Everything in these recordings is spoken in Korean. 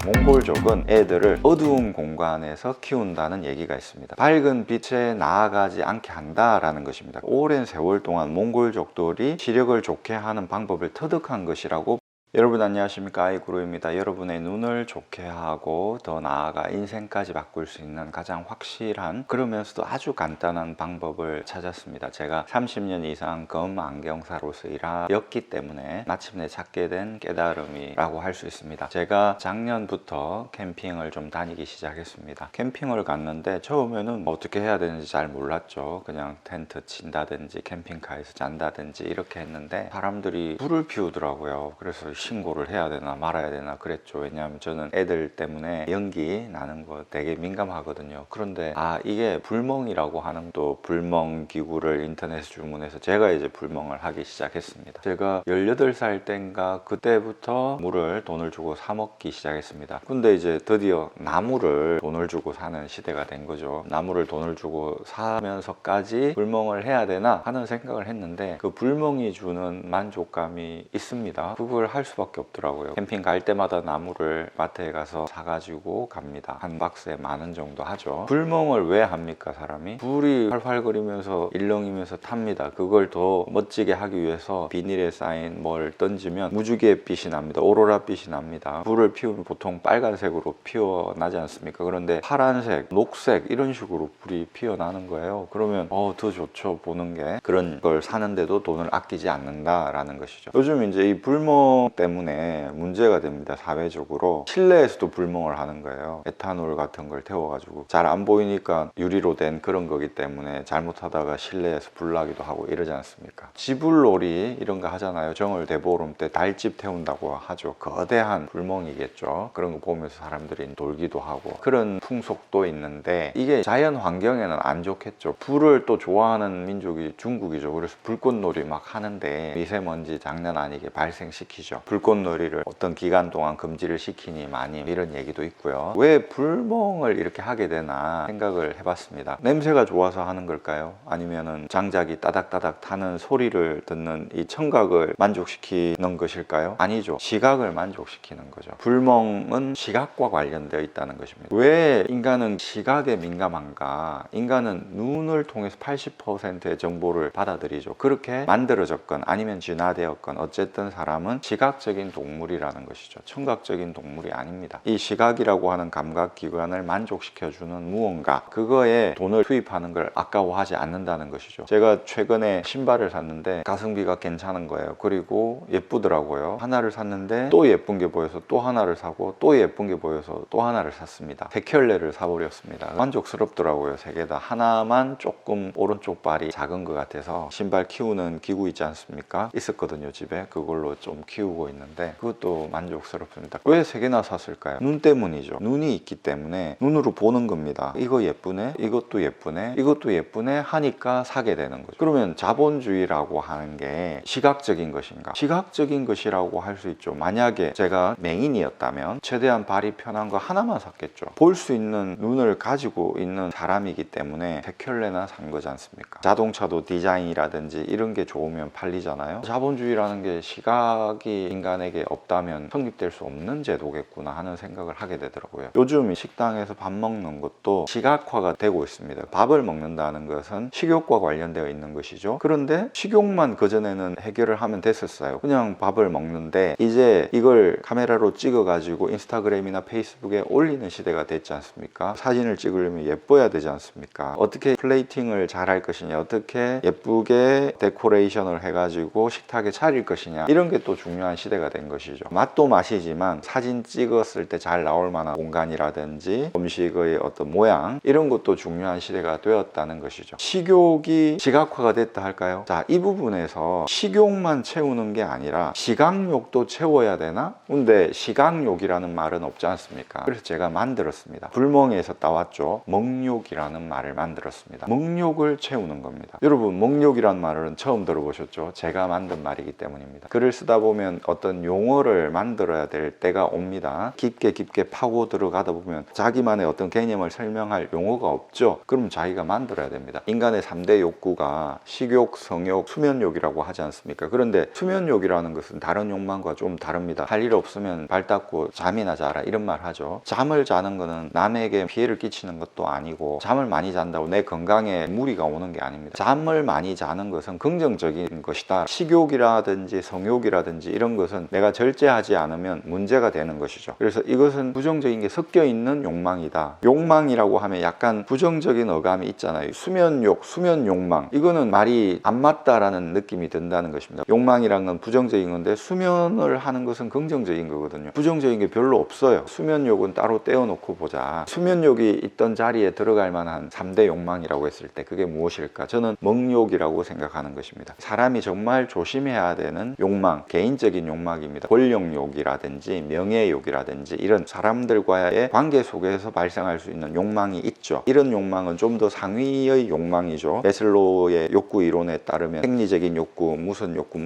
몽골족은 애들을 어두운 공간에서 키운다는 얘기가 있습니다. 밝은 빛에 나아가지 않게 한다라는 것입니다. 오랜 세월 동안 몽골족들이 시력을 좋게 하는 방법을 터득한 것이라고. 여러분 안녕하십니까, 아이구루입니다. 여러분의 눈을 좋게 하고 더 나아가 인생까지 바꿀 수 있는 가장 확실한, 그러면서도 아주 간단한 방법을 찾았습니다. 제가 30년 이상 검 안경사로서 일하였기 때문에 마침내 찾게 된 깨달음이라고 할 수 있습니다. 제가 작년부터 캠핑을 좀 다니기 시작했습니다. 캠핑을 갔는데 처음에는 어떻게 해야 되는지 잘 몰랐죠. 그냥 텐트 친다든지 캠핑카에서 잔다든지 이렇게 했는데 사람들이 불을 피우더라고요. 그래서 신고를 해야 되나 말아야 되나 그랬죠. 왜냐하면 저는 애들 때문에 연기 나는 거 되게 민감하거든요. 그런데 이게 불멍이라고 하는, 또 불멍 기구를 인터넷에 주문해서 제가 이제 불멍을 하기 시작했습니다. 제가 18살 땐가 그때부터 물을 돈을 주고 사 먹기 시작했습니다. 근데 이제 드디어 나무를 돈을 주고 사는 시대가 된 거죠. 나무를 돈을 주고 사면서까지 불멍을 해야 되나 하는 생각을 했는데, 그 불멍이 주는 만족감이 있습니다. 그걸 할 수밖에 없더라고요. 캠핑 갈 때마다 나무를 마트에 가서 사가지고 갑니다. 한 박스에 10,000원 정도 하죠. 불멍을 왜 합니까? 사람이 불이 활활거리면서 일렁이면서 탑니다. 그걸 더 멋지게 하기 위해서 비닐에 쌓인 뭘 던지면 무지개빛이 납니다. 오로라 빛이 납니다. 불을 피우면 보통 빨간색으로 피어나지 않습니까? 그런데 파란색, 녹색 이런 식으로 불이 피어나는 거예요. 그러면 더 좋죠, 보는 게. 그런 걸 사는데도 돈을 아끼지 않는다라는 것이죠. 요즘 이제 이 불멍 때문에 문제가 됩니다. 사회적으로 실내에서도 불멍을 하는 거예요. 에탄올 같은 걸 태워가지고 잘 안 보이니까 유리로 된 그런 거기 때문에 잘못하다가 실내에서 불나기도 하고 이러지 않습니까? 지불놀이 이런 거 하잖아요. 정월 대보름 때 달집 태운다고 하죠. 거대한 불멍이겠죠. 그런 거 보면서 사람들이 놀기도 하고 그런 풍속도 있는데, 이게 자연 환경에는 안 좋겠죠. 불을 또 좋아하는 민족이 중국이죠. 그래서 불꽃놀이 막 하는데 미세먼지 장난 아니게 발생시키죠. 불꽃놀이를 어떤 기간 동안 금지를 시키니 많이, 이런 얘기도 있고요. 왜 불멍을 이렇게 하게 되나 생각을 해봤습니다. 냄새가 좋아서 하는 걸까요? 아니면은 장작이 따닥따닥 타는 소리를 듣는 이 청각을 만족시키는 것일까요? 아니죠. 시각을 만족시키는 거죠. 불멍은 시각과 관련되어 있다는 것입니다. 왜 인간은 시각에 민감한가? 인간은 눈을 통해서 80%의 정보를 받아들이죠. 그렇게 만들어졌건 아니면 진화되었건 어쨌든 사람은 시각적인 동물이라는 것이죠. 청각적인 동물이 아닙니다. 이 시각이라고 하는 감각기관을 만족시켜주는 무언가, 그거에 돈을 투입하는 걸 아까워하지 않는다는 것이죠. 제가 최근에 신발을 샀는데 가성비가 괜찮은 거예요. 그리고 예쁘더라고요. 하나를 샀는데 또 예쁜 게 보여서 또 하나를 사고, 또 예쁜 게 보여서 또 하나를 샀습니다. 3켤레를 사버렸습니다. 만족스럽더라고요. 3개 다. 하나만 조금 오른쪽 발이 작은 것 같아서 신발 키우는 기구 있지 않습니까? 있었거든요, 집에. 그걸로 좀 키우고 있는데 그것도 만족스럽습니다. 왜 3개나 샀을까요? 눈 때문이죠. 눈이 있기 때문에 눈으로 보는 겁니다. 이거 예쁘네, 이것도 예쁘네, 이것도 예쁘네 하니까 사게 되는 거죠. 그러면 자본주의라고 하는 게 시각적인 것인가? 시각적인 것이라고 할 수 있죠. 만약에 제가 맹인이었다면 최대한 발이 편한 거 하나만 샀겠죠. 볼 수 있는 눈을 가지고 있는 사람이기 때문에 3켤레나 산 거지 않습니까? 자동차도 디자인이라든지 이런 게 좋으면 팔리잖아요. 자본주의라는 게 시각이 인간에게 없다면 성립될 수 없는 제도겠구나 하는 생각을 하게 되더라고요. 요즘 식당에서 밥 먹는 것도 시각화가 되고 있습니다. 밥을 먹는다는 것은 식욕과 관련되어 있는 것이죠. 그런데 식욕만 그전에는 해결을 하면 됐었어요. 그냥 밥을 먹는데 이제 이걸 카메라로 찍어 가지고 인스타그램이나 페이스북에 올리는 시대가 됐지 않습니까? 사진을 찍으려면 예뻐야 되지 않습니까? 어떻게 플레이팅을 잘 할 것이냐, 어떻게 예쁘게 데코레이션을 해가지고 식탁에 차릴 것이냐, 이런 게 또 중요한 시대가 된 것이죠. 맛도 맛이지만 사진 찍었을 때 잘 나올 만한 공간이라든지 음식의 어떤 모양, 이런 것도 중요한 시대가 되었다는 것이죠. 식욕이 시각화가 됐다 할까요? 자, 이 부분에서 식욕만 채우는 게 아니라 시각욕도 채워야 되나? 근데 시각욕이라는 말은 없지 않습니까? 그래서 제가 만들었습니다. 불멍에서 따왔죠. 먹욕이라는 말을 만들었습니다. 먹욕을 채우는 겁니다. 여러분, 먹욕이라는 말은 처음 들어보셨죠? 제가 만든 말이기 때문입니다. 글을 쓰다 보면 어떤 용어를 만들어야 될 때가 옵니다. 깊게 파고 들어가다 보면 자기만의 어떤 개념을 설명할 용어가 없죠. 그럼 자기가 만들어야 됩니다. 인간의 3대 욕구가 식욕, 성욕, 수면욕이라고 하지 않습니까? 그런데 수면욕이라는 것은 다른 욕망과 좀 다릅니다. 할 일 없으면 발 닦고 잠이나 자라 이런 말 하죠. 잠을 자는 거는 남에게 피해를 끼치는 것도 아니고, 잠을 많이 잔다고 내 건강에 무리가 오는 게 아닙니다. 잠을 많이 자는 것은 긍정적인 것이다. 식욕이라든지 성욕이라든지 이런 것은 내가 절제하지 않으면 문제가 되는 것이죠. 그래서 이것은 부정적인 게 섞여 있는 욕망이다. 욕망이라고 하면 약간 부정적인 어감이 있잖아요. 수면욕, 수면욕망, 이거는 말이 안 맞다라는 느낌이 든다는 것입니다. 욕망이란 건 부정적인 건데 수면을 하는 것은 긍정적인 거거든요. 부정적인 게 별로 없어요. 수면욕은 따로 떼어놓고 보자. 수면욕이 있던 자리에 들어갈 만한 3대 욕망이라고 했을 때 그게 무엇일까? 저는 먹욕이라고 생각하는 것입니다. 사람이 정말 조심해야 되는 욕망, 개인적인 욕망입니다. 권력욕이라든지 명예욕이라든지 이런 사람들과의 관계 속에서 발생할 수 있는 욕망이 있죠. 이런 욕망은 좀 더 상위의 욕망이죠. 매슬로우의 욕구 이론에 따르면 생리적인 욕구, 무슨 욕구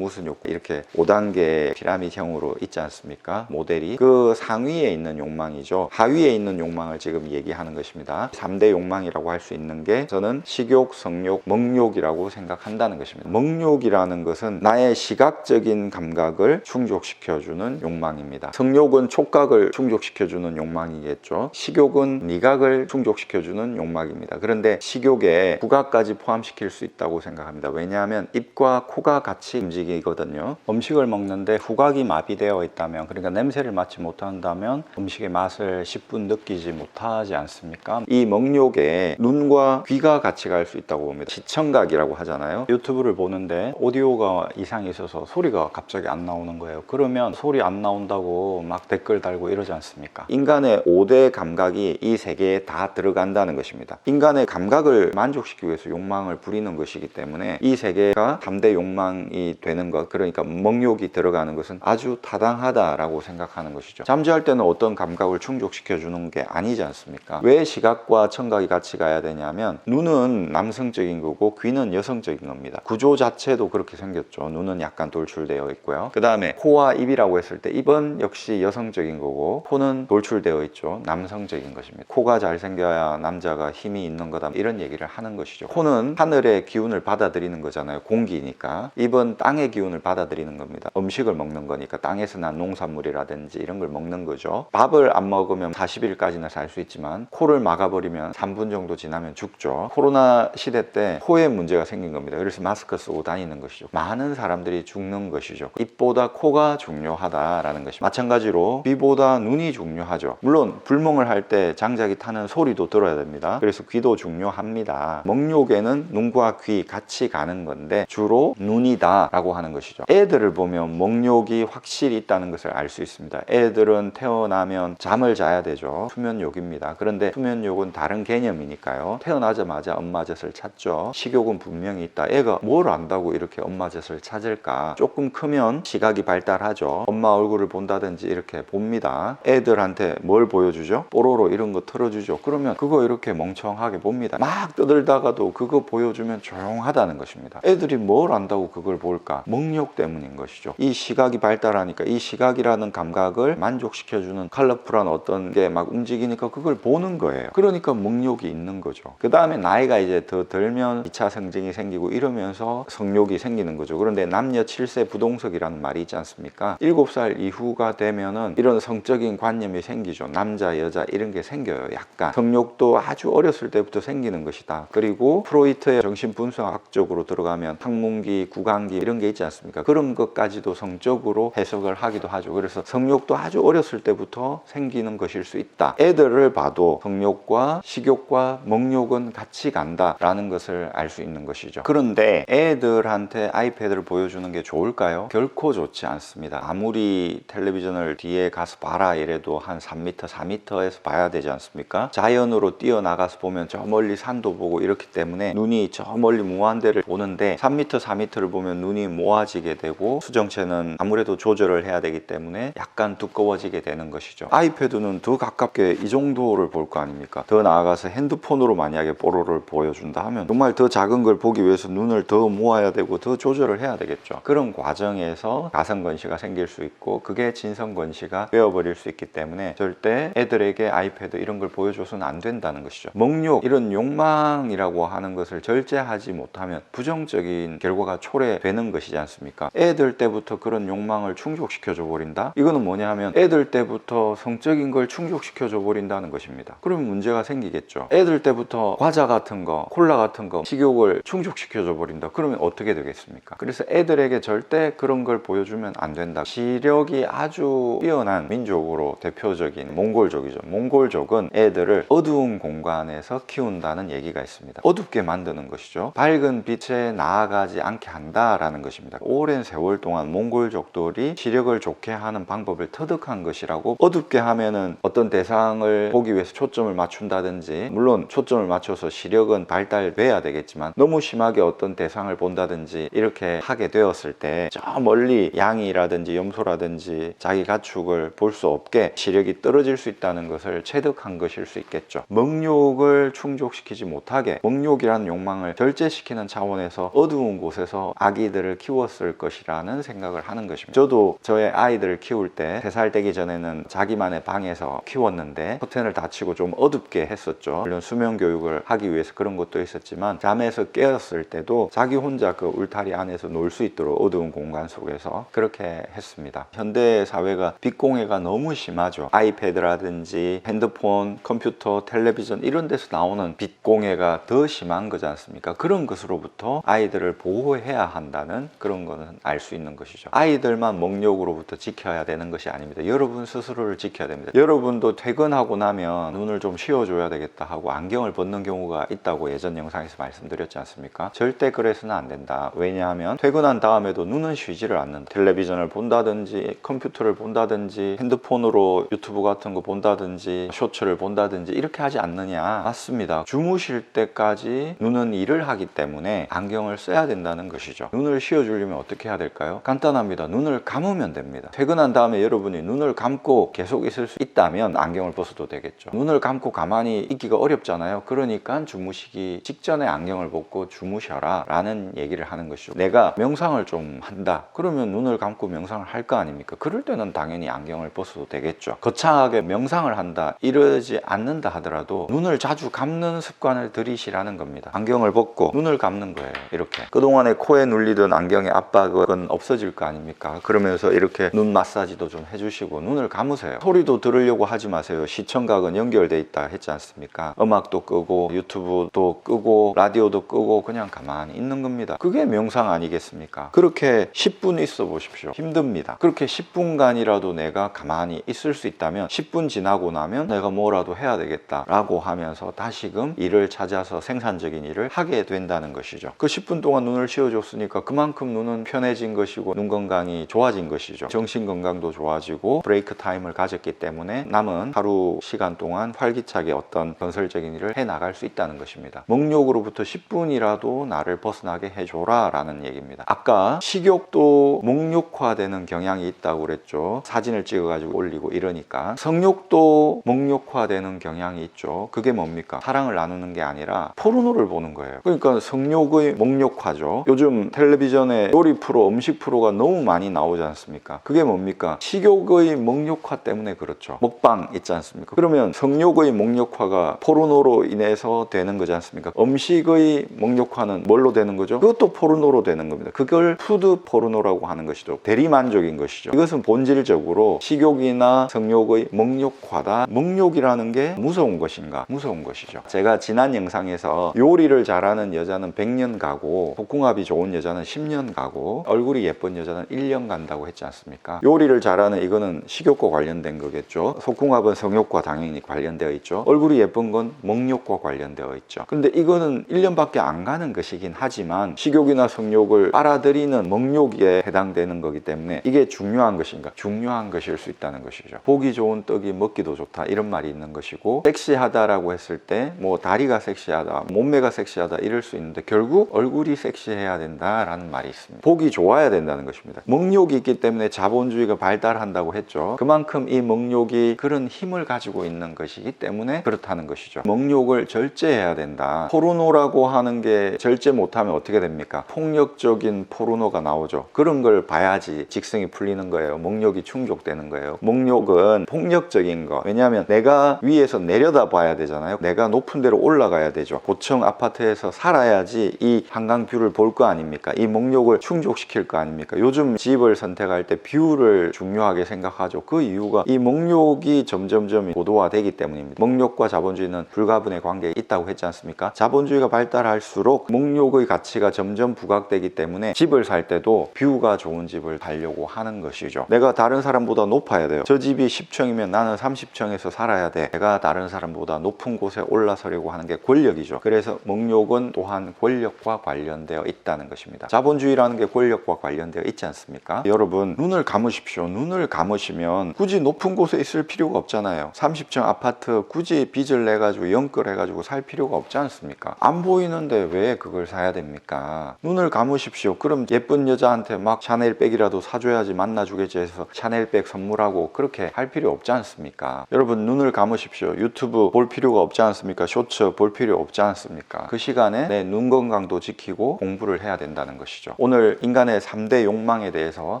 이렇게 5단계 피라미드형으로 있지 않습니까? 모델이. 그 상위에 있는 욕망이죠. 하위에 있는 욕망을 지금 얘기하는 것입니다. 3대 욕망이라고 할 수 있는 게 저는 식욕, 성욕, 먹욕이라고 생각한다는 것입니다. 먹욕이라는 것은 나의 시각적인 감각을 충족시켜주는 욕망입니다. 성욕은 촉각을 충족시켜주는 욕망이겠죠. 식욕은 미각을 충족시켜주는 욕망입니다. 그런데 식욕에 후각까지 포함시킬 수 있다고 생각합니다. 왜냐하면 입과 코가 같이 움직이거든요. 음식을 먹는데 후각이 마비되어 있다면, 그러니까 냄새를 맡지 못한다면 음식의 맛을 10분 느끼지 못하지 않습니까? 이 먹욕에 눈과 귀가 같이 갈 수 있다고 봅니다. 시청각이라고 하잖아요. 유튜브를 보는데 오디오가 이상이 있어서 소리가 갑자기 안 나오는 거예요. 그러면 소리 안 나온다고 막 댓글 달고 이러지 않습니까? 인간의 5대 감각이 이 세계에 다 들어간다는 것입니다. 인간의 감각을 만족시키기 위해서 욕망을 부리는 것이기 때문에 이 세계가 3대 욕망이 되는 것, 그러니까 먹욕이 들어가는 것은 아주 타당하다라고 생각하는 것이죠. 잠자할 때는 어떤 감각을 충족시켜 주는 게 아니지 않습니까? 왜 시각과 청각이 같이 가야 되냐면, 눈은 남성적인 거고 귀는 여성적인 겁니다. 구조 자체도 그렇게 생겼죠. 눈은 약간 돌출되어 있고요. 그 다음에 코와 입이라고 했을 때 입은 역시 여성적인 거고 코는 돌출되어 있죠. 남성적인 것입니다. 코가 잘생겨야 남자가 힘이 있는 거다, 이런 얘기를 하는 것이죠. 코는 하늘의 기운을 받아들이는 거잖아요. 공기니까. 입은 땅의 기운을 받아들이는 겁니다. 음식을 먹는 거니까 땅에서 난 농산물이라든지 이런 걸 먹는 거죠. 밥을 안 먹으면 40일까지는 살 수 있지만 코를 막아버리면 3분 정도 지나면 죽죠. 코로나 시대 때 코에 문제가 생긴 겁니다. 그래서 마스크 쓰고 다니는 것이죠. 많은 사람들이 죽는 것이죠. 입보다 코가 중요하다라는 것입니다. 마찬가지로 귀보다 눈이 중요하죠. 물론 불멍을 할 때 장작이 타는 소리도 들어야 됩니다. 그래서 귀도 중요합니다. 먹욕에는 눈과 귀 같이 가는 건데 주로 눈이다 라고 하는 것이죠. 애들을 보면 먹욕이 확실히 있다는 것을 알 수 있습니다. 애들은 태어나면 잠을 자야 되죠. 수면욕입니다. 그런데 수면욕은 다른 개념이니까요. 태어나자마자 엄마 젖을 찾죠. 식욕은 분명히 있다. 애가 뭘 안다고 이렇게 엄마 젖을 찾을까? 조금 크면 시각이 발달하죠. 엄마 얼굴을 본다든지 이렇게 봅니다. 애들한테 뭘 보여주죠? 뽀로로 이런 거 틀어주죠. 그러면 그거 이렇게 멍청하게 봅니다. 막 떠들다가도 그거 보여주면 조용하다는 것입니다. 애들이 뭘 안다고 그걸 볼까? 먹욕 때문인 것이죠. 이 시각이 발달하니까 이 시각이라는 감각을 만족시켜주는 컬러풀한 어떤 게 막 움직이니까 그걸 보는 거예요. 그러니까 먹욕이 있는 거죠. 그 다음에 나이가 이제 더 들면 2차 성징이 생기고 이러면서 성욕이 생기는 거죠. 그런데 남녀 7세 부동석이라는 말이 있지 않습니까? 7살 이후가 되면은 이런 성적인 관념이 생기죠. 남자, 여자 이런 게 생겨요. 약간 성욕도 아주 어렸을 때부터 생기는 것이다. 그리고 프로이트의 정신분석학적으로 들어가면 학문기, 구강기 이런 게 있지 않습니까? 그런 것까지도 성적으로 해석을 하기도 하죠. 그래서 성욕도 아주 어렸을 때부터 생기는 것일 수 있다. 애들을 봐도 성욕과 식욕과 먹욕은 같이 간다라는 것을 알 수 있는 것이죠. 그런데 애들한테 아이패드를 보여주는 게 좋을까요? 결코 좋지 않습니다. 아무리 텔레비전을 뒤에 가서 봐라 이래도 한 3m, 4m에서 봐야 되지 않습니까? 자연으로 뛰어나가서 보면 저 멀리 산도 보고 이렇기 때문에 눈이 저 멀리 무한대를 보는데 3m, 4m를 보면 눈이 모아지게 되고 수정체는 아무래도 조절을 해야 되기 때문에 약간 두꺼워지게 되는 것이죠. 아이패드는 더 가깝게 이 정도를 볼 거 아닙니까? 더 나아가서 핸드폰으로 만약에 뽀로를 보여준다 하면 정말 더 작은 걸 보기 위해서 눈을 더 모아야 되고 더 조절을 해야 되겠죠. 그런 과정에서 가성건시가 생길 수 있고 그게 진성건시가 되어버릴 수 있기 때문에 절대 애들에게 아이패드 이런 걸 보여줘서는 안 된다는 것이죠. 목욕, 이런 욕망이라고 하는 것을 절제하지 못하면 부정적인 결과가 초래되는 것이지 않습니까? 애들 때부터 그런 욕망을 충족시켜줘 버린다? 이거는 뭐냐 하면 애들 때부터 성적인 걸 충족시켜줘 버린다는 것입니다. 그러면 문제가 생기겠죠. 애들 때부터 과자 같은 거, 콜라 같은 거, 식욕을 충족시켜줘 버린다. 그러면 어떻게 되겠습니까? 그래서 애들에게 절대 그런 걸 보여주면 안 된다. 시력이 아주 뛰어난 민족으로 대표적인 몽골족이죠. 몽골족은 애들을 어두운 공간에서 키운다는 얘기가 있습니다. 어둡게 만드는 것이죠. 밝은 빛에 나아가지 않게 한다라는 것입니다. 오랜 세월 동안 몽골족들이 시력을 좋게 하는 방법을 터득한 것이라고, 어둡게 하면은 어떤 대상을 보기 위해서 초점을 맞춘다든지, 물론 초점을 맞춰서 시력은 발달돼야 되겠지만 너무 심하게 어떤 대상을 본다든지 이렇게 하게 되었을 때 저 멀리 양이라든지 염소라든지 자기 가축을 볼 수 없게 시력이 떨어질 수 있다는 것을 체득한 것일 수 있겠죠. 먹욕을 충족시키지 못하게, 먹욕이라는 욕망을 절제시키는 차원에서 어두운 곳에서 아기들을 키웠을 것이라는 생각을 하는 것입니다. 저도 저의 아이들을 키울 때 3살 되기 전에는 자기만의 방에서 키웠는데 커튼을 닫히고 좀 어둡게 했었죠. 물론 수면 교육을 하기 위해서 그런 것도 있었지만 잠에서 깨었을 때도 자기 혼자 그 울타리 안에서 놀 수 있도록 어두운 공간 속에서 그렇게 했습니다. 현대 사회가 빛공해가 너무 심하죠. 아이패드라든지 핸드폰, 컴퓨터, 텔레비전 이런 데서 나오는 빛공해가 더 심한 거지 않습니까? 그런 것으로부터 아이들을 보호해야 한다는 그런 거는 알 수 있는 것이죠. 아이들만 먹욕으로부터 지켜야 되는 것이 아닙니다. 여러분 스스로를 지켜야 됩니다. 여러분도 퇴근하고 나면 눈을 좀 쉬어줘야 되겠다 하고 안경을 벗는 경우가 있다고 예전 영상에서 말씀드렸지 않습니까? 절대 그래서는 안 된다. 왜냐하면 퇴근한 다음에도 눈은 쉬지를 않는다. 텔레비전을 본다든지 컴퓨터를 본다든지 핸드폰으로 유튜브 같은 거 본다든지 쇼츠를 본다든지 이렇게 하지 않느냐? 맞습니다. 주무실 때까지 눈은 일을 하기 때문에 안경을 써야 된다는 것이죠. 눈을 쉬어주려면 어떻게 해야 될까요? 간단합니다. 눈을 감으면 됩니다. 퇴근한 다음에 여러분이 눈을 감고 계속 있을 수 있다면 안경을 벗어도 되겠죠. 눈을 감고 가만히 있기가 어렵잖아요. 그러니까 주무시기 직전에 안경을 벗고 주무셔라 라는 얘기를 하는 것이죠. 내가 명상을 좀 한다. 그러면 눈을 감고 명상을 할 거 아닙니까? 그럴 때는 당연히 안경을 벗어도 되겠죠. 거창하게 명상을 한다 이러지 않는다 하더라도 눈을 자주 감는 습관을 들이시라는 겁니다. 안경을 벗고 눈을 감는 거예요. 이렇게 그동안에 코에 눌리던 안경의 압박은 없어질 거 아닙니까? 그러면서 이렇게 눈 마사지도 좀 해주시고 눈을 감으세요. 소리도 들으려고 하지 마세요. 시청각은 연결돼 있다 했지 않습니까? 음악도 끄고 유튜브도 끄고 라디오도 끄고 그냥 가만히 있는 겁니다. 그게 명상 아니겠습니까? 그렇게 10분 있어 보십시오. 힘듭니다. 그렇게 10분간이라도 내가 가만히 있을 수 있다면 10분 지나고 나면 내가 뭐라도 해야 되겠다 라고 하면서 다시금 일을 찾아서 생산적인 일을 하게 된다는 것이죠. 그 10분 동안 눈을 쉬어줬으니까 그만큼 눈은 편해진 것이고 눈 건강이 좋아진 것이죠. 정신 건강도 좋아지고 브레이크 타임을 가졌기 때문에 남은 하루 시간 동안 활기차게 어떤 건설적인 일을 해 나갈 수 있다는 것입니다. 목욕으로부터 10분이라도 나를 벗어나게 해줘라 라는 얘기입니다. 아까 식욕도 목욕화되는 경향이 있다고 그랬죠. 사진을 찍어가지고 올리고 이러니까 성욕도 목욕화되는 경향이 있죠. 그게 뭡니까? 사랑을 나누는 게 아니라 포르노를 보는 거예요. 그러니까 성욕의 목욕화죠. 요즘 텔레비전에 요리 프로, 음식 프로가 너무 많이 나오지 않습니까? 그게 뭡니까? 식욕의 목욕화 때문에 그렇죠. 먹방 있지 않습니까? 그러면 성욕의 목욕화가 포르노로 인해서 되는 거지 않습니까? 음식의 목욕화는 뭘로 되는 거죠? 그것도 포르노로 되는 겁니다. 그걸 푸드 포르노라고 하는 것이죠. 대리만족인 것이죠. 이것은 본질적으로 식욕이나 성욕의 목욕화다. 목욕이라는 게 무서운 것인가? 무서운 것이죠. 제가 지난 영상에서 요리를 잘하는 여자는 100년 가고 복궁합이 좋은 여자는 10년 가고 얼굴이 예쁜 여자는 1년 간다고 했지 않습니까? 요리를 잘하는 이거는 식욕과 관련된 거겠죠. 속궁합은 성욕과 당연히 관련되어 있죠. 얼굴이 예쁜 건 목욕과 관련되어 있죠. 근데 이거는 1년밖에 안 가는 것이긴 하지만 식욕이나 성욕을 빨아들이는 목욕에 해당되는 거기 때문에 이게 중요한 것인가? 중요한 것일 수 있다는 것이죠. 보기 좋은 떡이 먹기도 좋다 이런 말이 있는 것이고, 섹시하다라고 했을 때 뭐 다리가 섹시하다, 몸매가 섹시하다 이럴 수 있는데 결국 얼굴이 섹시해야 된다라는 말이 있습니다. 보기 좋아야 된다는 것입니다. 목욕이 있기 때문에 자본주의가 발달한다고 했죠. 그만큼 이 목욕이 그런 힘을 가지고 있는 것이기 때문에 그렇다는 것이죠. 목욕을 절제해야 된다. 포르노라고 하는 게 절제 못하면 어떻게 됩니까? 폭력적인 포르노가 나오죠. 그런 걸 봐야 봐야지 직성이 풀리는 거예요. 목욕이 충족되는 거예요. 목욕은 폭력적인 거. 왜냐하면 내가 위에서 내려다 봐야 되잖아요. 내가 높은 데로 올라가야 되죠. 고층 아파트에서 살아야지 이 한강 뷰를 볼 거 아닙니까? 이 목욕을 충족시킬 거 아닙니까? 요즘 집을 선택할 때 뷰를 중요하게 생각하죠. 그 이유가 이 목욕이 점점점 고도화되기 때문입니다. 목욕과 자본주의는 불가분의 관계에 있다고 했지 않습니까? 자본주의가 발달할수록 목욕의 가치가 점점 부각되기 때문에 집을 살 때도 뷰가 좋은 집을 살려고 하는 것이죠. 내가 다른 사람보다 높아야 돼요. 저 집이 10층이면 나는 30층에서 살아야 돼. 내가 다른 사람보다 높은 곳에 올라서려고 하는 게 권력이죠. 그래서 목욕은 또한 권력과 관련되어 있다는 것입니다. 자본주의라는 게 권력과 관련되어 있지 않습니까? 여러분, 눈을 감으십시오. 눈을 감으시면 굳이 높은 곳에 있을 필요가 없잖아요. 30층 아파트 굳이 빚을 내가지고 연끌해가지고 살 필요가 없지 않습니까? 안 보이는데 왜 그걸 사야 됩니까? 눈을 감으십시오. 그럼 예쁜 여자한테 막 샤넬백이라도 사줘야지 만나주겠지 해서 샤넬백 선물하고 그렇게 할 필요 없지 않습니까? 여러분, 눈을 감으십시오. 유튜브 볼 필요가 없지 않습니까? 쇼츠 볼 필요 없지 않습니까? 그 시간에 내 눈 건강도 지키고 공부를 해야 된다는 것이죠. 오늘 인간의 3대 욕망에 대해서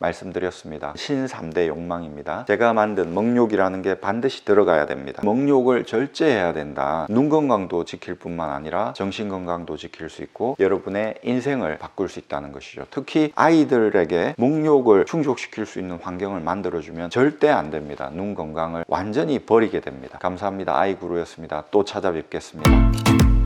말씀드렸습니다. 신 3대 욕망입니다. 제가 만든 목욕이라는 게 반드시 들어가야 됩니다. 목욕을 절제해야 된다. 눈 건강도 지킬 뿐만 아니라 정신 건강도 지킬 수 있고 여러분의 인생을 바꿀 수 있다는 것이죠. 특히 아이들에게 목욕을 충족시킬 수 있는 환경을 만들어주면 절대 안 됩니다. 눈 건강을 완전히 버리게 됩니다. 감사합니다. 아이구루였습니다. 또 찾아뵙겠습니다.